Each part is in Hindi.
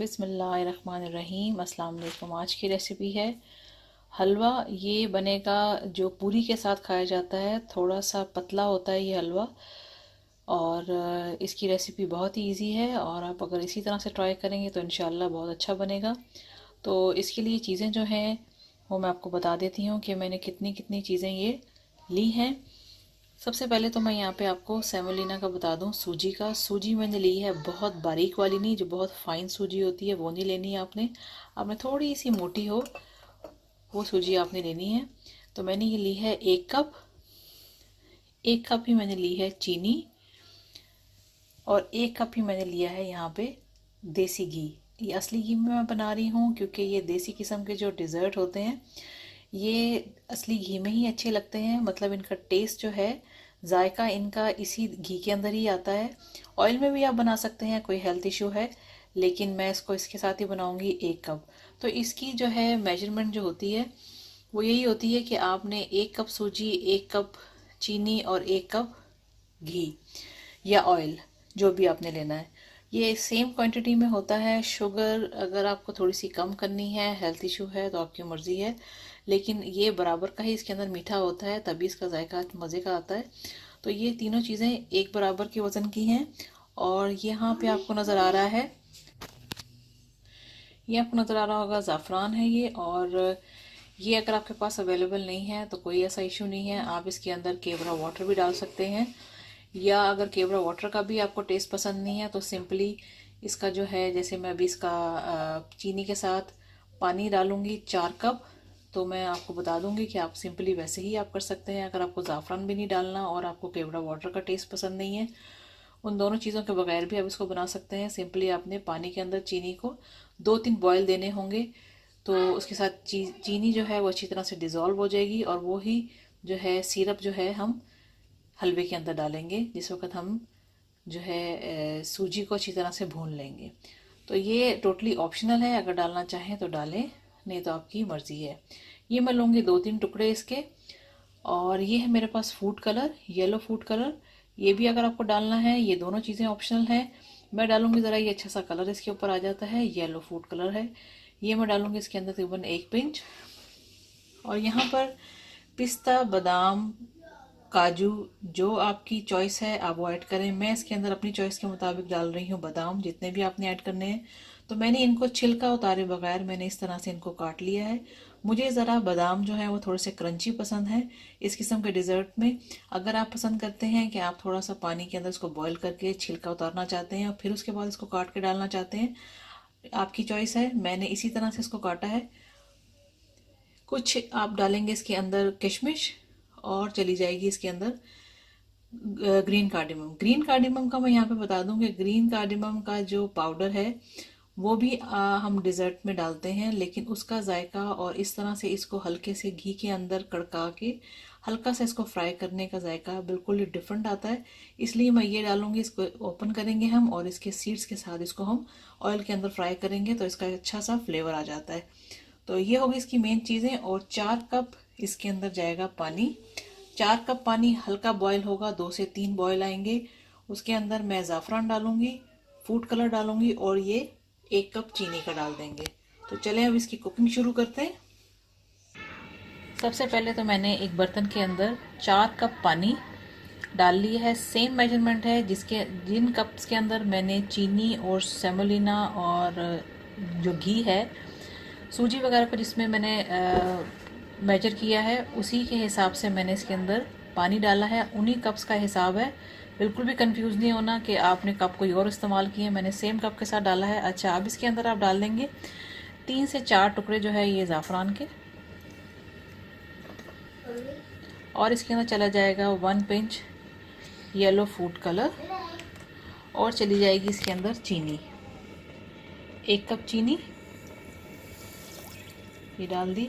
बिस्मिल्लाहिर्रहमानिर्रहीम। अस्सलाम वालेकुम। आज की रेसिपी है हलवा। ये बनेगा जो पूरी के साथ खाया जाता है। थोड़ा सा पतला होता है ये हलवा और इसकी रेसिपी बहुत ही इजी है और आप अगर इसी तरह से ट्राई करेंगे तो इंशाल्लाह बहुत अच्छा बनेगा। तो इसके लिए चीज़ें जो हैं वो मैं आपको बता देती हूँ कि मैंने कितनी कितनी चीज़ें ये ली हैं। सबसे पहले तो मैं यहाँ पे आपको सेमोलिना का बता दूँ। सूजी का, सूजी मैंने ली है बहुत बारीक वाली नहीं, जो बहुत फाइन सूजी होती है वो नहीं लेनी है आपने। आपने थोड़ी सी मोटी हो वो सूजी आपने लेनी है। तो मैंने ये ली है 1 कप। 1 कप ही मैंने ली है चीनी और 1 कप ही मैंने लिया है यहाँ पे देसी घी। ये असली घी में मैं बना रही हूँ क्योंकि ये देसी किस्म के जो डिज़र्ट होते हैं ये असली घी में ही अच्छे लगते हैं। मतलब इनका टेस्ट जो है, जायका इनका इसी घी के अंदर ही आता है। ऑयल में भी आप बना सकते हैं, कोई हेल्थ इशू है, लेकिन मैं इसको इसके साथ ही बनाऊंगी 1 कप। तो इसकी जो है मेजरमेंट जो होती है वो यही होती है कि आपने 1 कप सूजी, 1 कप चीनी और 1 कप घी या ऑयल, जो भी आपने लेना है, ये सेम क्वांटिटी में होता है। शुगर अगर आपको थोड़ी सी कम करनी है, हेल्थ इशू है, तो आपकी मर्ज़ी है, लेकिन ये बराबर का ही इसके अंदर मीठा होता है, तभी इसका जायका मज़े का आता है। तो ये तीनों चीज़ें एक बराबर के वज़न की हैं। और यहाँ पे आपको नज़र आ रहा है, ये आपको नज़र आ रहा होगा ज़ाफ़रान है ये। और ये अगर आपके पास अवेलेबल नहीं है तो कोई ऐसा इशू नहीं है, आप इसके अंदर केवड़ा वाटर भी डाल सकते हैं। या अगर केवड़ा वाटर का भी आपको टेस्ट पसंद नहीं है तो सिंपली इसका जो है, जैसे मैं अभी इसका चीनी के साथ पानी डालूंगी 4 कप, तो मैं आपको बता दूंगी कि आप सिंपली वैसे ही आप कर सकते हैं। अगर आपको ज़ाफ़रान भी नहीं डालना और आपको केवड़ा वाटर का टेस्ट पसंद नहीं है, उन दोनों चीज़ों के बगैर भी आप इसको बना सकते हैं। सिंपली आपने पानी के अंदर चीनी को 2-3 बॉयल देने होंगे, तो उसके साथ चीनी जो है वो अच्छी तरह से डिज़ोल्व हो जाएगी और वो ही जो है सिरप जो है हम हलवे के अंदर डालेंगे, जिस वक्त हम जो है सूजी को अच्छी तरह से भून लेंगे। तो ये टोटली ऑप्शनल है, अगर डालना चाहें तो डालें, नहीं तो आपकी मर्ज़ी है। ये मैं लूँगी 2-3 टुकड़े इसके। और ये है मेरे पास food colour, yellow food colour, ये भी अगर आपको डालना है, ये दोनों चीज़ें ऑप्शनल हैं। मैं डालूंगी ज़रा, ये अच्छा सा कलर इसके ऊपर आ जाता है, येलो फूड कलर है ये। मैं डालूंगी इसके अंदर तकरीबन 1 पिंच। और यहाँ पर पिस्ता, बादाम, काजू, जो आपकी चॉइस है आप वो ऐड करें। मैं इसके अंदर अपनी चॉइस के मुताबिक डाल रही हूँ बादाम, जितने भी आपने ऐड करने हैं। तो मैंने इनको छिलका उतारे बगैर मैंने इस तरह से इनको काट लिया है। मुझे ज़रा बादाम जो है वो थोड़े से क्रंची पसंद है इस किस्म के डिज़र्ट में। अगर आप पसंद करते हैं कि आप थोड़ा सा पानी के अंदर इसको बॉईल करके छिलका उतारना चाहते हैं और फिर उसके बाद इसको काट के डालना चाहते हैं, आपकी चॉइस है। मैंने इसी तरह से इसको काटा है। कुछ आप डालेंगे इसके अंदर किशमिश और चली जाएगी इसके अंदर ग्रीन कार्डिमम। ग्रीन कार्डिमम का मैं यहाँ पे बता दूं कि ग्रीन कार्डिमम का जो पाउडर है वो भी हम डिज़र्ट में डालते हैं, लेकिन उसका जायका और इस तरह से इसको हल्के से घी के अंदर कड़का के हल्का सा इसको फ्राई करने का जायका बिल्कुल डिफरेंट आता है। इसलिए मैं ये डालूंगी। इसको ओपन करेंगे हम और इसके सीड्स के साथ इसको हम ऑयल के अंदर फ्राई करेंगे तो इसका अच्छा सा फ्लेवर आ जाता है। तो ये होगी इसकी मेन चीज़ें। और 4 कप इसके अंदर जाएगा पानी। 4 कप पानी हल्का बॉयल होगा, 2 से 3 बॉयल आएंगे। उसके अंदर मैं ज़ाफ़रान डालूंगी, फूड कलर डालूंगी और ये 1 कप चीनी का डाल देंगे। तो चलें अब इसकी कुकिंग शुरू करते हैं। सबसे पहले तो मैंने एक बर्तन के अंदर 4 कप पानी डाल लिया है। सेम मेजरमेंट है जिन कप्स के अंदर मैंने चीनी और सेमोलिना और जो घी है, सूजी वगैरह को जिसमें मैंने मेजर किया है, उसी के हिसाब से मैंने इसके अंदर पानी डाला है। उन्हीं कप्स का हिसाब है, बिल्कुल भी कंफ्यूज नहीं होना कि आपने कप कोई और इस्तेमाल किए। मैंने सेम कप के साथ डाला है। अच्छा, अब इसके अंदर आप डाल देंगे 3 से 4 टुकड़े जो है ये ज़ाफ़रान के, और इसके अंदर चला जाएगा 1 पिंच येलो फूड कलर, और चली जाएगी इसके अंदर चीनी, 1 कप चीनी ये डाल दी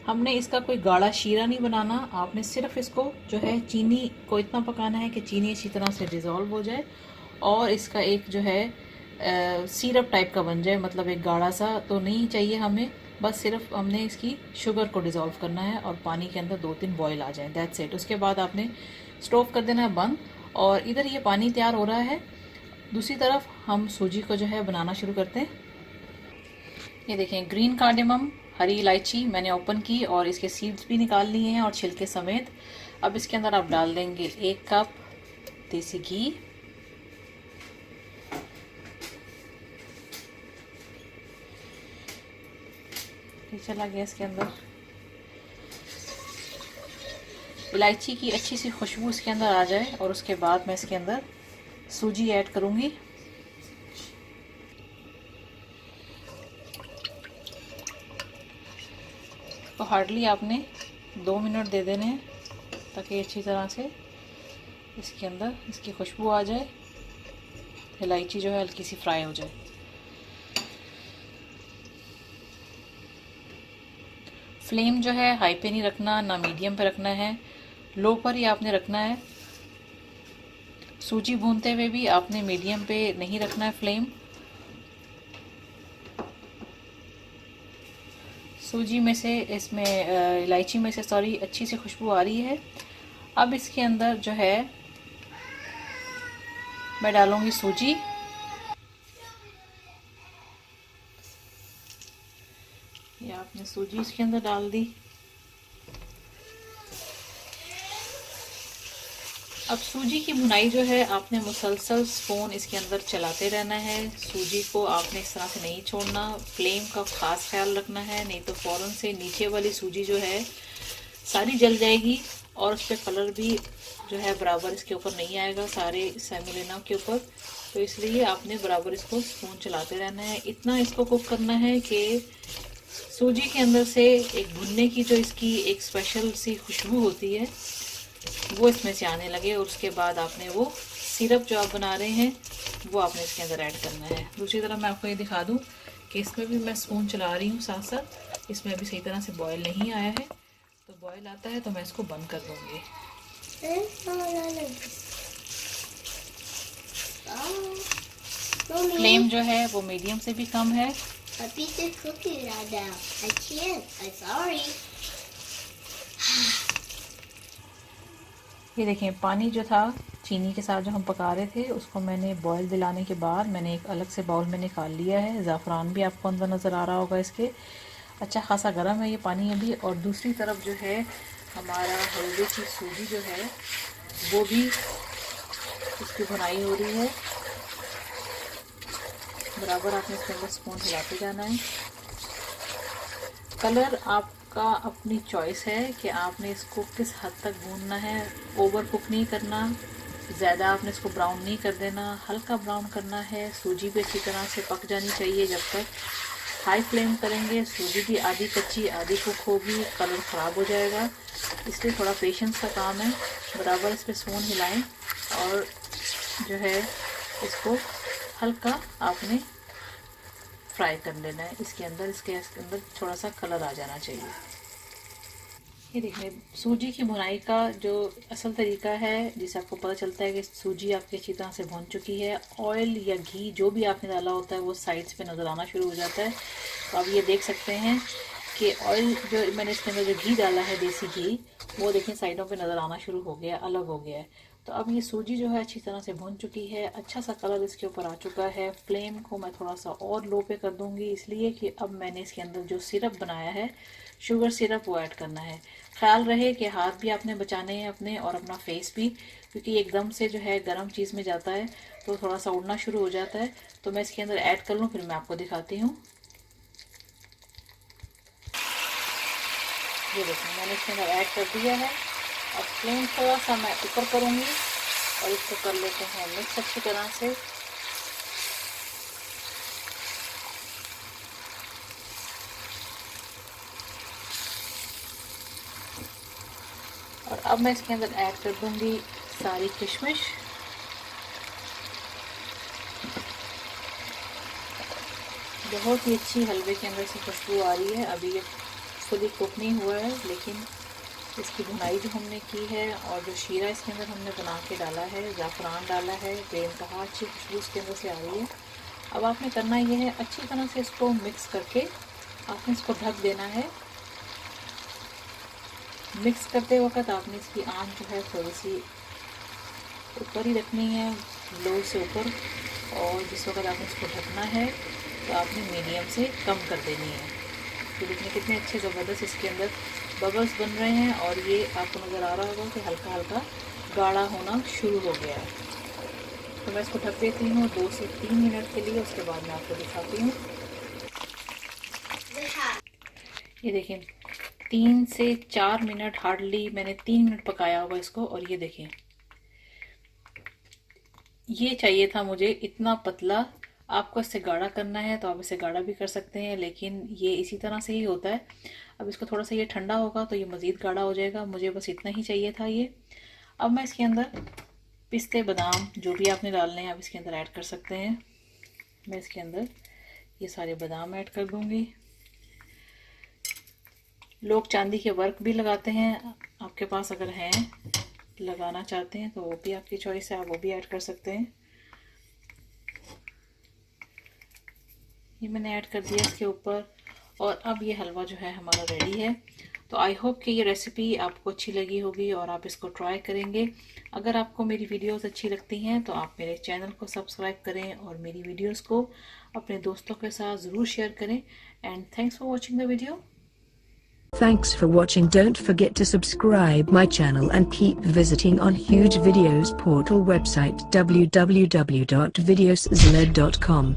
हमने। इसका कोई गाढ़ा शीरा नहीं बनाना, आपने सिर्फ इसको जो है चीनी को इतना पकाना है कि चीनी अच्छी तरह से डिज़ोल्व हो जाए और इसका एक जो है सिरप टाइप का बन जाए। मतलब एक गाढ़ा सा तो नहीं चाहिए हमें, बस सिर्फ हमने इसकी शुगर को डिज़ोल्व करना है और पानी के अंदर 2-3 बॉयल आ जाए, दैट्स इट। उसके बाद आपने स्टोव कर देना है बंद। और इधर ये पानी तैयार हो रहा है, दूसरी तरफ हम सूजी को जो है बनाना शुरू करते हैं। ये देखें ग्रीन कार्डेमम, हरी इलायची मैंने ओपन की और इसके सीड्स भी निकाल लिए हैं और छिलके समेत। अब इसके अंदर आप डाल देंगे 1 कप देसी घी, ये चला गया इसके अंदर। इलायची की अच्छी सी खुशबू इसके अंदर आ जाए और उसके बाद मैं इसके अंदर सूजी ऐड करूंगी। तो हार्डली आपने 2 मिनट दे देने हैं ताकि अच्छी तरह से इसके अंदर इसकी खुशबू आ जाए, इलायची जो है हल्की सी फ्राई हो जाए। फ्लेम जो है हाई पे नहीं रखना, ना मीडियम पे रखना है, लो पर ही आपने रखना है। सूजी भूनते हुए भी आपने मीडियम पे नहीं रखना है फ्लेम। सूजी में से इसमें इलायची में से सॉरी अच्छी सी खुशबू आ रही है। अब इसके अंदर जो है मैं डालूंगी सूजी। ये आपने सूजी इसके अंदर डाल दी। अब सूजी की भुनाई जो है आपने मुसलसल स्पून इसके अंदर चलाते रहना है। सूजी को आपने इस तरह से नहीं छोड़ना, फ्लेम का खास ख्याल रखना है, नहीं तो फौरन से नीचे वाली सूजी जो है सारी जल जाएगी और उस पर कलर भी जो है बराबर इसके ऊपर नहीं आएगा सारे सेमिलिना के ऊपर। तो इसलिए आपने बराबर इसको स्पून चलाते रहना है। इतना इसको कुक करना है कि सूजी के अंदर से एक भुनने की जो इसकी एक स्पेशल सी खुशबू होती है वो इसमें से आने लगे और उसके बाद आपने वो सिरप जो आप बना रहे हैं वो आपने इसके अंदर ऐड करना है। दूसरी तरफ मैं आपको ये दिखा दूं कि इसमें भी मैं स्पून चला रही हूँ साथ साथ। इसमें अभी सही तरह से बॉयल नहीं आया है, तो बॉयल आता है तो मैं इसको बंद कर दूंगी। फ्लेम जो है वो मीडियम से भी कम है। ये देखें पानी जो था चीनी के साथ जो हम पका रहे थे उसको मैंने बॉयल दिलाने के बाद मैंने एक अलग से बाउल में निकाल लिया है। ज़ाफ़रान भी आपको अंदर नज़र आ रहा होगा इसके। अच्छा खासा गर्म है ये पानी अभी। और दूसरी तरफ जो है हमारा हलवे की सूजी जो है वो भी उसकी भुनाई हो रही है। बराबर आपने इसके अंदर स्पून हिलाते जाना है। कलर आपका अपनी चॉइस है कि आपने इसको किस हद तक भूनना है। ओवर कुक नहीं करना, ज़्यादा आपने इसको ब्राउन नहीं कर देना, हल्का ब्राउन करना है। सूजी भी अच्छी तरह से पक जानी चाहिए। जब तक हाई फ्लेम करेंगे सूजी भी आधी कच्ची आधी कुक होगी, कलर ख़राब हो जाएगा। इसलिए थोड़ा पेशेंस का काम है। बराबर इस पर स्पून हिलाएं और जो है इसको हल्का आपने फ्राई कर लेना है। इसके अंदर थोड़ा सा कलर आ जाना चाहिए। ये देखिए सूजी की भुनाई का जो असल तरीका है जिससे आपको पता चलता है कि सूजी आपकी अच्छी तरह से भुन चुकी है। ऑयल या घी जो भी आपने डाला होता है वो साइड्स पे नज़र आना शुरू हो जाता है। तो आप ये देख सकते हैं कि ऑयल जो मैंने इसके अंदर जो घी डाला है देसी घी वो देखें साइडों पे नज़र आना शुरू हो गया, अलग हो गया है। तो अब ये सूजी जो है अच्छी तरह से भुन चुकी है, अच्छा सा कलर इसके ऊपर आ चुका है। फ्लेम को मैं थोड़ा सा और लो पे कर दूंगी इसलिए कि अब मैंने इसके अंदर जो सिरप बनाया है शुगर सिरप वो ऐड करना है। ख्याल रहे कि हाथ भी आपने बचाने हैं अपने और अपना फेस भी, क्योंकि एकदम से जो है गर्म चीज़ में जाता है तो थोड़ा सा उड़ना शुरू हो जाता है। तो मैं इसके अंदर ऐड कर लूँ फिर मैं आपको दिखाती हूँ। ये देखिए मैंने इसके अंदर ऐड कर दिया है। अब फ्लेम थोड़ा सा मैं ऊपर करूँगी और इसको कर लेते हैं मिक्स अच्छी तरह से। और अब मैं इसके अंदर ऐड कर दूंगी सारी किशमिश। बहुत ही अच्छी हलवे के अंदर से खुशबू आ रही है। अभी ये फुली कुक नहीं हुआ है लेकिन इसकी भुनाई जो हमने की है और जो शीरा इसके अंदर हमने बना के डाला है, ज़ाफ़रान डाला है, बेइंतहा अच्छी खुशबू इसके अंदर से आ रही है। अब आपने करना ये है अच्छी तरह से इसको मिक्स करके आपने इसको ढक देना है। मिक्स करते वक्त आपने इसकी आंच जो है थोड़ी सी ऊपर ही रखनी है, लो से ऊपर। और जिस वक्त आपने इसको ढकना है तो आपने मीडियम से कम कर देनी है। तो देखिए कितने अच्छे ज़बरदस्त इसके अंदर बबल्स बन रहे हैं और ये आपको नज़र आ रहा होगा कि हल्का हल्का गाढ़ा होना शुरू हो गया है। तो मैं इसको ढक देती हूँ 2 से 3 मिनट के लिए, उसके बाद मैं आपको दिखाती हूँ। ये देखिए 3 से 4 मिनट, हार्डली मैंने 3 मिनट पकाया होगा इसको। और ये देखिए ये चाहिए था मुझे इतना पतला। आपको इससे गाढ़ा करना है तो आप इसे गाढ़ा भी कर सकते हैं, लेकिन ये इसी तरह से ही होता है। अब इसको थोड़ा सा ये ठंडा होगा तो ये मज़ीद गाढ़ा हो जाएगा। मुझे बस इतना ही चाहिए था ये। अब मैं इसके अंदर पिस्ते, बादाम जो भी आपने डालने हैं आप इसके अंदर ऐड कर सकते हैं। मैं इसके अंदर ये सारे बादाम ऐड कर दूंगी। लोग चांदी के वर्क भी लगाते हैं, आपके पास अगर हैं, लगाना चाहते हैं तो वो भी आपकी चॉइस है, आप वो भी ऐड कर सकते हैं। ये मैंने ऐड कर दिया इसके ऊपर। और अब ये हलवा जो है हमारा रेडी है। तो आई होप कि ये रेसिपी आपको अच्छी लगी होगी और आप इसको ट्राई करेंगे। अगर आपको मेरी वीडियोस अच्छी लगती हैं तो आप मेरे चैनल को सब्सक्राइब करें और मेरी वीडियोस को अपने दोस्तों के साथ ज़रूर शेयर करें। And thanks for watching the video. Thanks for watching. Don't forget to subscribe my channel and keep visiting on Huge Videos portal website www.videoszled.com.